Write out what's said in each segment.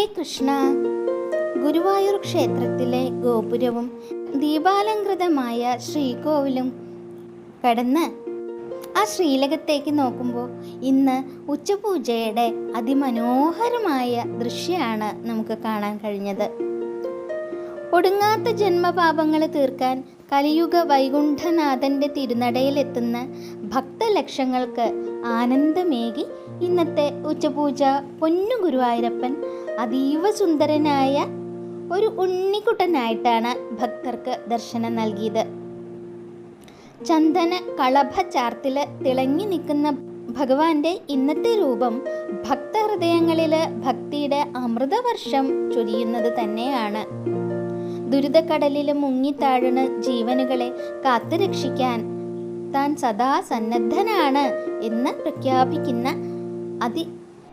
ഹരേ കൃഷ്ണ. ഗുരുവായൂർ ക്ഷേത്രത്തിലെ ഗോപുരവും ദീപാലങ്കൃതമായ ശ്രീകോവിലും കടന്ന് ആ ശ്രീലകത്തേക്ക് നോക്കുമ്പോൾ ഇന്ന് ഉച്ചപൂജയുടെ അതിമനോഹരമായ ദൃശ്യമാണ് നമുക്ക് കാണാൻ കഴിഞ്ഞത്. ഒടുങ്ങാത്ത ജന്മപാപങ്ങൾ തീർക്കാൻ കലിയുഗ വൈകുണ്ഠനാഥൻ്റെ തിരുനടയിലെത്തുന്ന ഭക്തലക്ഷങ്ങൾക്ക് ആനന്ദമേകി ഇന്നത്തെ ഉച്ചപൂജ പൊന്നു ഗുരുവായൂരപ്പൻ അതീവ സുന്ദരനായ ഒരു ഉണ്ണിക്കുട്ടനായിട്ടാണ് ഭക്തർക്ക് ദർശനം നൽകിയത്. ചന്ദന കളഭ ചാർത്തിൽ തിളങ്ങി നിൽക്കുന്ന ഭഗവാന്റെ ഇന്നത്തെ രൂപം ഭക്തഹൃദയങ്ങളിൽ ഭക്തിയുടെ അമൃതവർഷം ചൊരിയുന്നത് തന്നെയാണ്. ദുരിതക്കടലിൽ മുങ്ങിത്താഴുന്ന ജീവനുകളെ കാത്തുരക്ഷിക്കാൻ താൻ സദാ സന്നദ്ധനാണ് എന്ന് പ്രഖ്യാപിക്കുന്ന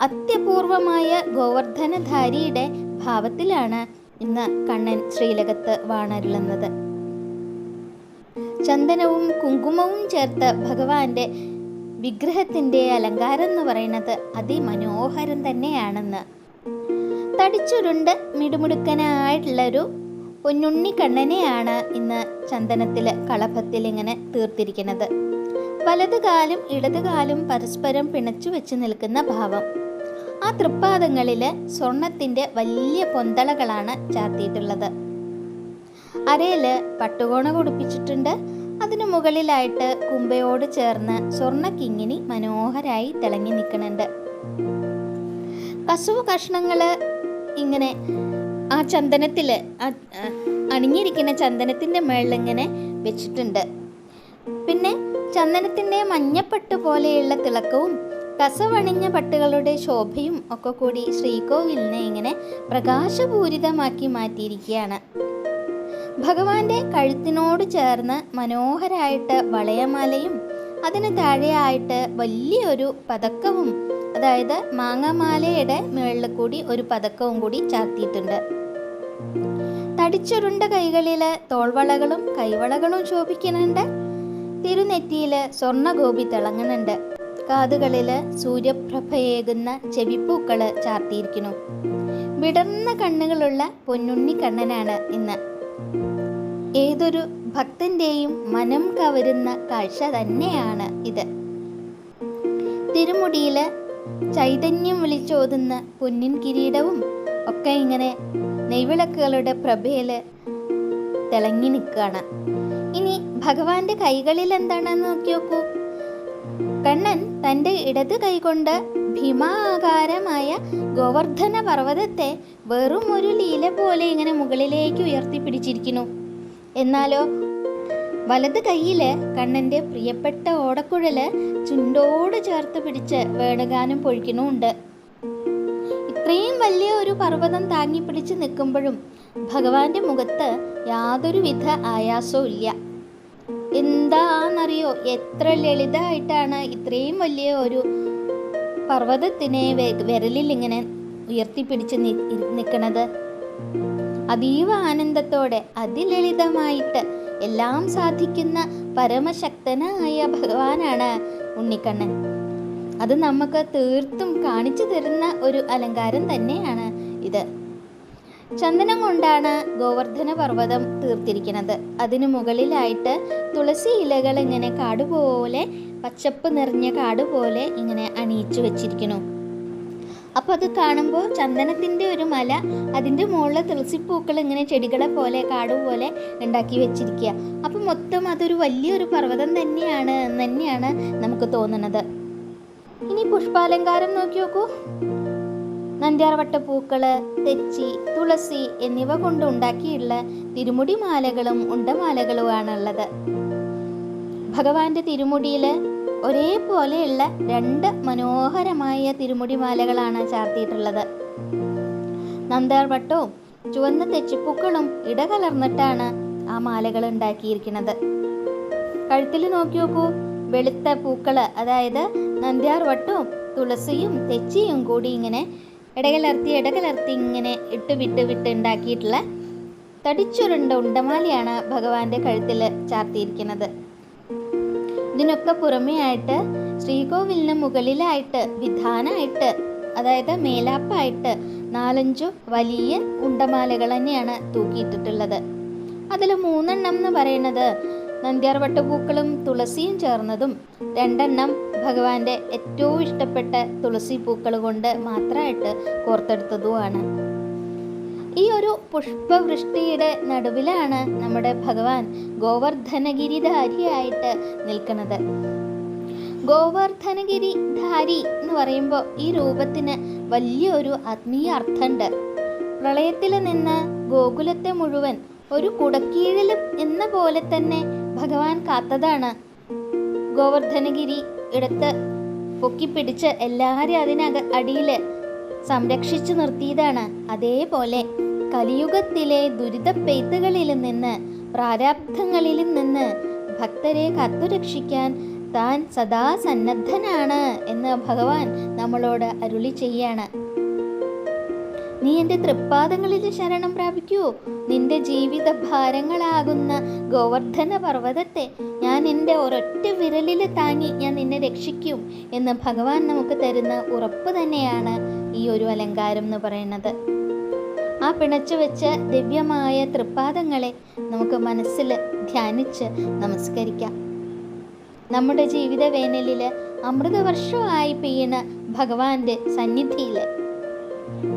അത്യപൂർവമായ ഗോവർദ്ധനധാരിയുടെ ഭാവത്തിലാണ് ഇന്ന് കണ്ണൻ ശ്രീലകത്ത് വാണരുളുന്നത്. ചന്ദനവും കുങ്കുമവും ചേർത്ത് ഭഗവാന്റെ വിഗ്രഹത്തിൻ്റെ അലങ്കാരം എന്ന് പറയുന്നത് അതിമനോഹരം തന്നെയാണെന്ന്. തടിച്ചുരുണ്ട് മിടുമിടുക്കനായിട്ടുള്ളൊരു പൊന്നുണ്ണി കണ്ണനെയാണ് ഇന്ന് ചന്ദനത്തിൽ കളഭത്തിൽ ഇങ്ങനെ തീർത്തിരിക്കുന്നത്. വലതുകാലും ഇടതുകാലും പരസ്പരം പിണച്ചു വെച്ച് നിൽക്കുന്ന ഭാവം. ആ തൃപ്പാദങ്ങളിൽ സ്വർണത്തിൻ്റെ വലിയ പൊന്തളകളാണ് ചാർത്തിയിട്ടുള്ളത്. അരയിൽ പട്ടുകോണ കൊടുപ്പിച്ചിട്ടുണ്ട്. അതിനു മുകളിലായിട്ട് കുമ്പയോട് ചേർന്ന് സ്വർണ്ണ കിങ്ങിണി മനോഹരായി തിളങ്ങി നിൽക്കുന്നുണ്ട്. കസുവ് കഷ്ണങ്ങൾ ഇങ്ങനെ ആ ചന്ദനത്തിൽ അണിഞ്ഞിരിക്കുന്ന ചന്ദനത്തിൻ്റെ മുകളിൽ ഇങ്ങനെ വെച്ചിട്ടുണ്ട്. പിന്നെ ചന്ദനത്തിൻ്റെ മഞ്ഞപ്പട്ട് പോലെയുള്ള തിളക്കവും കസവണിഞ്ഞ പട്ടുകളുടെ ശോഭയും ഒക്കെ കൂടി ശ്രീകോവിലിനെ ഇങ്ങനെ പ്രകാശപൂരിതമാക്കി മാറ്റിയിരിക്കുകയാണ്. ഭഗവാന്റെ കഴുത്തിനോട് ചേർന്ന് മനോഹരായിട്ട് വളയമാലയും അതിന് താഴെയായിട്ട് വലിയൊരു പതക്കവും, അതായത് മാങ്ങമാലയുടെ മുകളിൽ കൂടി ഒരു പതക്കവും കൂടി ചാർത്തിയിട്ടുണ്ട്. തടിച്ചുരുണ്ട കൈകളിൽ തോൾവളകളും കൈവളകളും ശോഭിക്കുന്നുണ്ട്. തിരുനെറ്റിയിൽ സ്വർണ്ണഗോപി തിളങ്ങുന്നുണ്ട്. കാതുകളിൽ സൂര്യപ്രഭയേകുന്ന ചെവിപ്പൂക്കൾ ചാർത്തിയിരിക്കുന്നു. വിടർന്ന കണ്ണുകളുള്ള പൊന്നുണ്ണി കണ്ണനാണ് ഇന്ന്. ഏതൊരു ഭക്തന്റെയും മനം കവരുന്ന കാഴ്ച തന്നെയാണ് ഇത്. തിരുമുടിയിൽ ചൈതന്യം വിളിച്ചോതുന്ന പൊന്നിൻ കിരീടവും ഒക്കെ ഇങ്ങനെ നെയ്വിളക്കുകളുടെ പ്രഭയിൽ തിളങ്ങി നിൽക്കുകയാണ്. ഇനി ഭഗവാന്റെ കൈകളിൽ എന്താണെന്ന് നോക്കി നോക്കൂ. കണ്ണൻ തൻ്റെ ഇടത് കൈകൊണ്ട് ഭീമാകാരമായ ഗോവർദ്ധന പർവ്വതത്തെ വെറും ഒരു ലീല പോലെ ഇങ്ങനെ മുകളിലേക്ക് ഉയർത്തിപ്പിടിച്ചിരിക്കുന്നു. എന്നാലോ വലത് കൈയിൽ കണ്ണൻ്റെ പ്രിയപ്പെട്ട ഓടക്കുഴൽ ചുണ്ടോട് ചേർത്ത് പിടിച്ച് വേണുഗാനം പൊഴിക്കണമുണ്ട്. ഇത്രയും വലിയ ഒരു പർവ്വതം താങ്ങി പിടിച്ച് നിൽക്കുമ്പോഴും ഭഗവാന്റെ മുഖത്ത് യാതൊരുവിധ ആയാസവും ഇല്ല. എന്താണെന്നറിയോ, എത്ര ലളിതമായിട്ടാണ് ഇത്രയും വലിയ ഒരു പർവ്വതത്തിനെ വിരലിൽ ഇങ്ങനെ ഉയർത്തിപ്പിടിച്ച് നിൽക്കുന്നത്. അതീവ ആനന്ദത്തോടെ അതിലളിതമായിട്ട് എല്ലാം സാധിക്കുന്ന പരമശക്തനായ ഭഗവാനാണ് ഉണ്ണിക്കണ്ണൻ. അത് നമുക്ക് തീർത്തും കാണിച്ചു തരുന്ന ഒരു അലങ്കാരം തന്നെയാണ് ഇത്. ചന്ദനം കൊണ്ടാണ് ഗോവർദ്ധന പർവ്വതം തീർത്തിരിക്കുന്നത്. അതിനു മുകളിലായിട്ട് തുളസി ഇലകൾ ഇങ്ങനെ കാടുപോലെ, പച്ചപ്പ് നിറഞ്ഞ കാടുപോലെ ഇങ്ങനെ അണിയിച്ചു വെച്ചിരിക്കുന്നു. അപ്പോൾ അത് കാണുമ്പോൾ ചന്ദനത്തിൻ്റെ ഒരു മല, അതിൻ്റെ മുകളിൽ തുളസിപ്പൂക്കൾ ഇങ്ങനെ ചെടികളെ പോലെ കാടുപോലെ ഉണ്ടാക്കി വെച്ചിരിക്കുക. അപ്പം മൊത്തം അതൊരു വലിയൊരു പർവ്വതം തന്നെയാണ് നമുക്ക് തോന്നുന്നത്. ഇനി പുഷ്പാലങ്കാരം നോക്കി നോക്കൂ. നന്ദ്യാർവട്ടപ്പൂക്കൾ, തെച്ചി, തുളസി എന്നിവ കൊണ്ട് ഉണ്ടാക്കിയുള്ള തിരുമുടി മാലകളും ഉണ്ടമാലകളുമാണുള്ളത്. ഭഗവാന്റെ തിരുമുടിയിൽ ഒരേപോലെയുള്ള 2 മനോഹരമായ തിരുമുടി മാലകളാണ് ചാർത്തിയിട്ടുള്ളത്. നന്ദ്യാർവട്ടവും ചുവന്ന തെച്ചിപ്പൂക്കളും ഇടകലർന്നിട്ടാണ് ആ മാലകൾ ഉണ്ടാക്കിയിരിക്കുന്നത്. കഴുത്തിൽ നോക്കി നോക്കൂ. വെളുത്ത പൂക്കൾ, അതായത് നന്ദ്യാർവട്ടവും തുളസിയും തെച്ചിയും കൂടി ഇങ്ങനെ ഇടകലർത്തി ഇങ്ങനെ വിട്ട് ഉണ്ടാക്കിയിട്ടുള്ള തടിച്ചുരുണ്ട ഉണ്ടമാലയാണ് ഭഗവാന്റെ കഴുത്തിൽ ചാർത്തിയിരിക്കുന്നത്. ഇതിനൊക്കെ പുറമേ ആയിട്ട് ശ്രീകോവിലിന് മുകളിലായിട്ട് വിധാനമായിട്ട് അതായത് മേലാപ്പായിട്ട് 4-5 വലിയ ഉണ്ടമാലകൾ തന്നെയാണ് തൂക്കിയിട്ടിട്ടുള്ളത്. അതിൽ 3 എന്ന് പറയുന്നത് നന്ദ്യാർ വട്ടുപൂക്കളും തുളസിയും ചേർന്നതും, 2 ഭഗവാന്റെ ഏറ്റവും ഇഷ്ടപ്പെട്ട തുളസി പൂക്കൾ കൊണ്ട് മാത്രമായിട്ട് കോർത്തെടുത്തതുമാണ്. ഈ ഒരു പുഷ്പവൃഷ്ടിയുടെ നടുവിലാണ് നമ്മുടെ ഭഗവാൻ ഗോവർദ്ധനഗിരിധാരിയായിട്ട് നിൽക്കുന്നത്. ഗോവർദ്ധനഗിരിധാരി എന്ന് പറയുമ്പോൾ ഈ രൂപത്തിന് വലിയൊരു ആത്മീയ അർത്ഥമുണ്ട്. പ്രളയത്തിൽ നിന്ന് ഗോകുലത്തെ മുഴുവൻ ഒരു കുടക്കീഴിലും എന്ന പോലെ തന്നെ ഭഗവാൻ കാത്തതാണ്. ഗോവർദ്ധനഗിരി എടുത്ത് പൊക്കിപ്പിടിച്ച് എല്ലാവരും അടിയിൽ സംരക്ഷിച്ചു നിർത്തിയതാണ്. അതേപോലെ കലിയുഗത്തിലെ ദുരിതപ്പെയ്ത്തുകളിൽ നിന്ന്, പ്രാരാബ്ധങ്ങളിൽ നിന്ന് ഭക്തരെ കാത്തുരക്ഷിക്കാൻ താൻ സദാ സന്നദ്ധനാണ് എന്ന് ഭഗവാൻ നമ്മളോട് അരുളി ചെയ്യാണ്. നീ എൻ്റെ തൃപ്പാദങ്ങളിൽ ശരണം പ്രാപിക്കൂ. നിന്റെ ജീവിത ഭാരങ്ങളാകുന്ന ഗോവർദ്ധന പർവ്വതത്തെ ഞാൻ എൻ്റെ ഒരൊറ്റ വിരലിൽ താങ്ങി ഞാൻ നിന്നെ രക്ഷിക്കും എന്ന് ഭഗവാൻ നമുക്ക് തരുന്ന ഉറപ്പ് തന്നെയാണ് ഈ ഒരു അലങ്കാരം എന്ന് പറയുന്നത്. ആ പിണച്ചു വെച്ച ദിവ്യമായ തൃപ്പാദങ്ങളെ നമുക്ക് മനസ്സിൽ ധ്യാനിച്ച് നമസ്കരിക്കാം. നമ്മുടെ ജീവിത വേനലിൽ അമൃതവർഷമായി പെയ്യുന്ന ഭഗവാന്റെ സന്നിധിയിൽ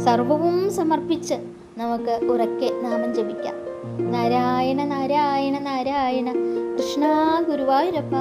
സർവവും സമർപ്പിച്ച് നമുക്ക് ഉറക്കെ നാമം ജപിക്കാം. നാരായണ നാരായണ നാരായണ, കൃഷ്ണ ഗുരുവായൂരപ്പ.